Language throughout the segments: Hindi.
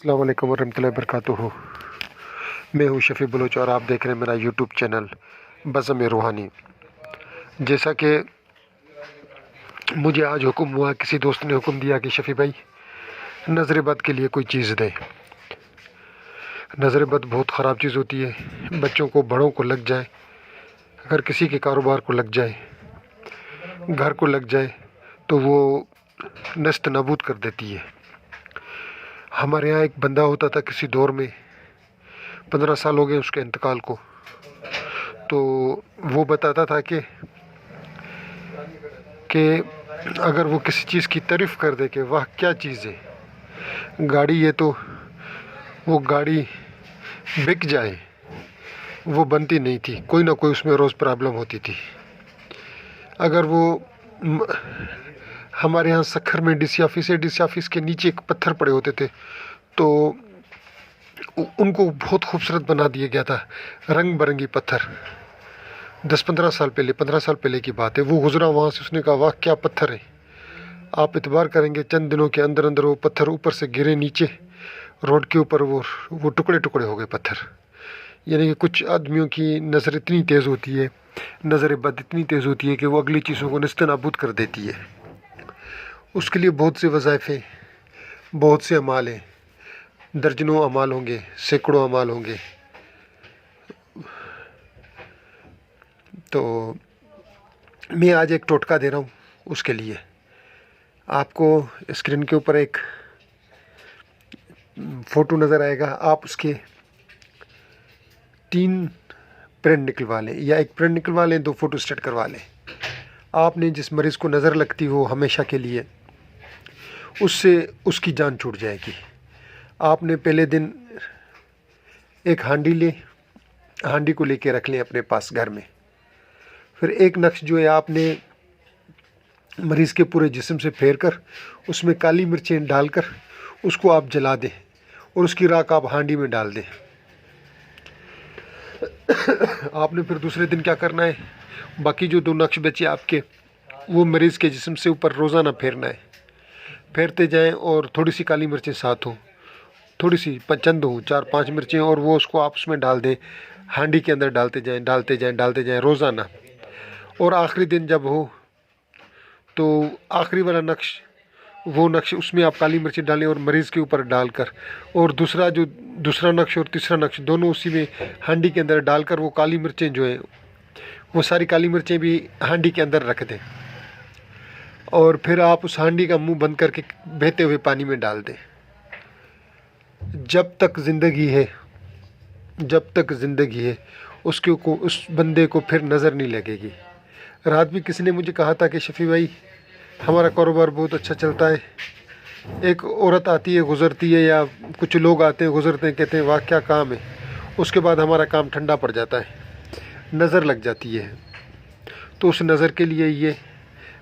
अस्सलाम वालेकुम वरहमतुल्लाहि वबरकातुहू। मैं हूँ शफ़ी बलोच और आप देख रहे हैं मेरा यूट्यूब चैनल बज़म रूहानी। जैसा कि मुझे आज हुक्म हुआ, किसी दोस्त ने हुक्म दिया कि शफ़ी भाई नज़र बद के लिए कोई चीज़ दें। नज़र बद बहुत ख़राब चीज़ होती है। बच्चों को, बड़ों को लग जाए, अगर किसी के कारोबार को लग जाए, घर को लग जाए, तो वो नस्त नाबूद कर देती है। हमारे यहाँ एक बंदा होता था किसी दौर में, 15 साल हो गए उसके इंतकाल को। तो वो बताता था कि अगर वो किसी चीज़ की तारीफ़ कर दे कि वाह क्या चीज़ है, गाड़ी है, तो वो गाड़ी बिक जाए, वो बनती नहीं थी। कोई ना कोई उसमें रोज़ प्रॉब्लम होती थी। अगर वो हमारे यहाँ सखर में डीसी ऑफिस है, डीसी ऑफिस के नीचे एक पत्थर पड़े होते थे, तो उनको बहुत खूबसूरत बना दिया गया था, रंग बिरंगी पत्थर। 10-15 साल पहले, 15 साल पहले की बात है। वो गुजरा वहाँ से, उसने कहा वाह क्या पत्थर है। आप इतबार करेंगे, चंद दिनों के अंदर अंदर वो पत्थर ऊपर से गिरे नीचे रोड के ऊपर, वो टुकड़े टुकड़े हो गए पत्थर। यानी कि कुछ आदमियों की नज़र इतनी तेज़ होती है, नज़र बद इतनी तेज़ होती है कि वो अगली चीज़ों को नेस्तनाबूद कर देती है। उसके लिए बहुत से वज़ाइफ़े, बहुत से अमाल हैं, दर्जनों अमाल होंगे, सैकड़ों अमाल होंगे। तो मैं आज एक टोटका दे रहा हूँ उसके लिए। आपको स्क्रीन के ऊपर एक फ़ोटो नज़र आएगा, आप उसके 3 प्रिंट निकलवा लें, या एक प्रिंट निकलवा लें, 2 फ़ोटो स्टेट करवा लें। आपने जिस मरीज़ को नज़र लगती हो हमेशा के लिए, उससे उसकी जान छूट जाएगी। आपने पहले दिन एक हांडी को लेके रख लें अपने पास घर में। फिर एक नक्श जो है आपने मरीज़ के पूरे जिस्म से फेर कर उसमें काली मिर्चें डालकर उसको आप जला दें, और उसकी राख आप हांडी में डाल दें। आपने फिर दूसरे दिन क्या करना है, बाकी जो 2 नक्श बचे आपके, वो मरीज़ के जिस्म से ऊपर रोज़ाना फेरना है। फेरते जाएं और थोड़ी सी काली मिर्चें साथ हों, थोड़ी सी चंद हों, 4-5 मिर्चें, और वो उसको आप उसमें डाल दें, हांडी के अंदर डालते जाएं रोज़ाना। और आखिरी दिन जब हो तो आखिरी वाला नक्श, वो नक्श उसमें आप काली मिर्ची डालें और मरीज़ के ऊपर डालकर, और दूसरा नक्श और तीसरा नक्श दोनों उसी में हांडी के अंदर डालकर, वो काली मिर्चें जो हैं, वो सारी काली मिर्चें भी हांडी के अंदर रख दें। और फिर आप उस हांडी का मुंह बंद करके बहते हुए पानी में डाल दें। जब तक ज़िंदगी है उस बंदे को फिर नज़र नहीं लगेगी। रात भी किसी ने मुझे कहा था कि शफ़ी भाई हमारा कारोबार बहुत अच्छा चलता है, एक औरत आती है गुज़रती है, या कुछ लोग आते हैं गुज़रते हैं, कहते हैं वाह क्या काम है, उसके बाद हमारा काम ठंडा पड़ जाता है, नज़र लग जाती है। तो उस नज़र के लिए ये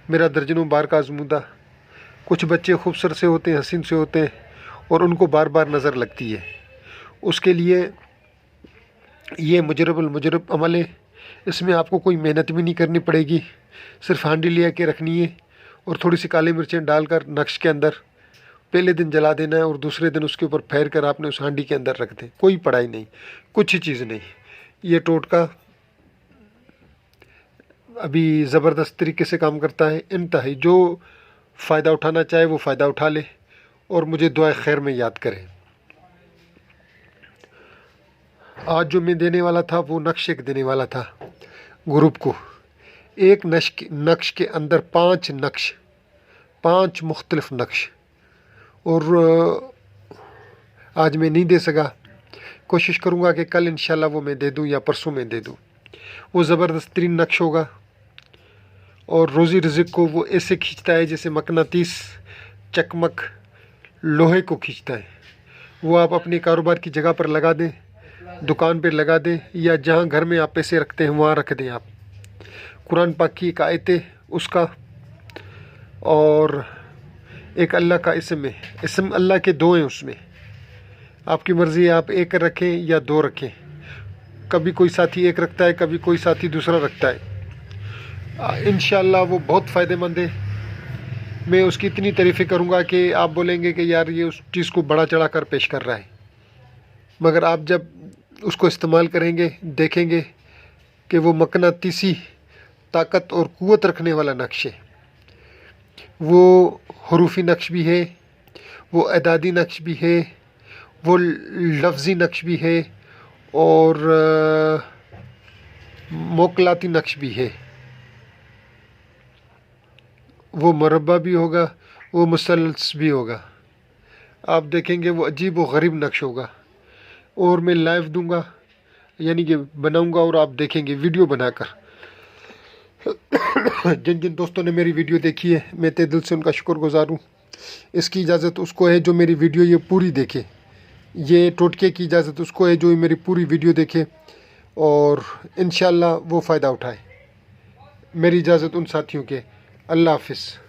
मेरा दर्जनों बार का आज़मूदा। कुछ बच्चे खूबसूरत से होते हैं, हसीन से होते हैं, और उनको बार बार नज़र लगती है। उसके लिए ये मुजरब अमल है। इसमें आपको कोई मेहनत भी नहीं करनी पड़ेगी, सिर्फ हांडी ले के रखनी है और थोड़ी सी काली मिर्चें डालकर नक्श के अंदर पहले दिन जला देना है, और दूसरे दिन उसके ऊपर फेर कर आपने उस हांडी के अंदर रख दें। कोई पढ़ाई नहीं, कुछ ही चीज़ नहीं। ये टोटका अभी ज़बरदस्त तरीके से काम करता है, इंतहाई। जो फ़ायदा उठाना चाहे वो फ़ायदा उठा ले, और मुझे दुआ खैर में याद करें। आज जो मैं देने वाला था वो नक्श एक देने वाला था ग्रुप को। एक नक्श के अंदर 5 मुख्तलिफ नक्श, और आज मैं नहीं दे सका। कोशिश करूँगा कि कल इंशाल्लाह वो मैं दे दूँ, या परसों में दे दूँ। वो ज़बरदस्त तरीन नक्श होगा, और रोज़ी रिज़्क़ को वो ऐसे खींचता है जैसे मकनातीस चकमक लोहे को खींचता है। वो आप अपने कारोबार की जगह पर लगा दें, दुकान पर लगा दें, या जहाँ घर में आप पैसे रखते हैं वहाँ रख दें। आप कुरान पाक की एक आयत है उसका, और एक अल्लाह का इसम है। इसम अल्लाह के 2 हैं, उसमें आपकी मर्ज़ी है, आप एक रखें या 2 रखें। कभी कोई साथी एक रखता है, कभी कोई साथी दूसरा रखता है। इंशाअल्लाह वो बहुत फ़ायदेमंद है। मैं उसकी इतनी तारीफ़ें करूँगा कि आप बोलेंगे कि यार ये उस चीज़ को बड़ा चढ़ा कर पेश कर रहा है। मगर आप जब उसको इस्तेमाल करेंगे देखेंगे कि वो मकनातीसी ताकत और क़ुव्वत रखने वाला नक्श है। वो हरूफी नक्श भी है, वो अदादी नक्श भी है, वो लफ्ज़ी नक्श भी है और मोकलाती नक्श भी है। वो मरबा भी होगा, वो मुसल्लस भी होगा। आप देखेंगे वो अजीब व गरीब नक्श होगा। और मैं लाइव दूंगा, यानी कि बनाऊंगा और आप देखेंगे वीडियो बनाकर। जिन जिन दोस्तों ने मेरी वीडियो देखी है मैं तहे दिल से उनका शुक्रगुज़ार हूँ। इसकी इजाज़त उसको है जो मेरी वीडियो ये पूरी देखे। ये टोटके की इजाज़त उसको है जो मेरी पूरी वीडियो देखे और इंशाअल्लाह वो फ़ायदा उठाए। मेरी इजाज़त उन साथियों के। अल्लाह हाफ़िज़।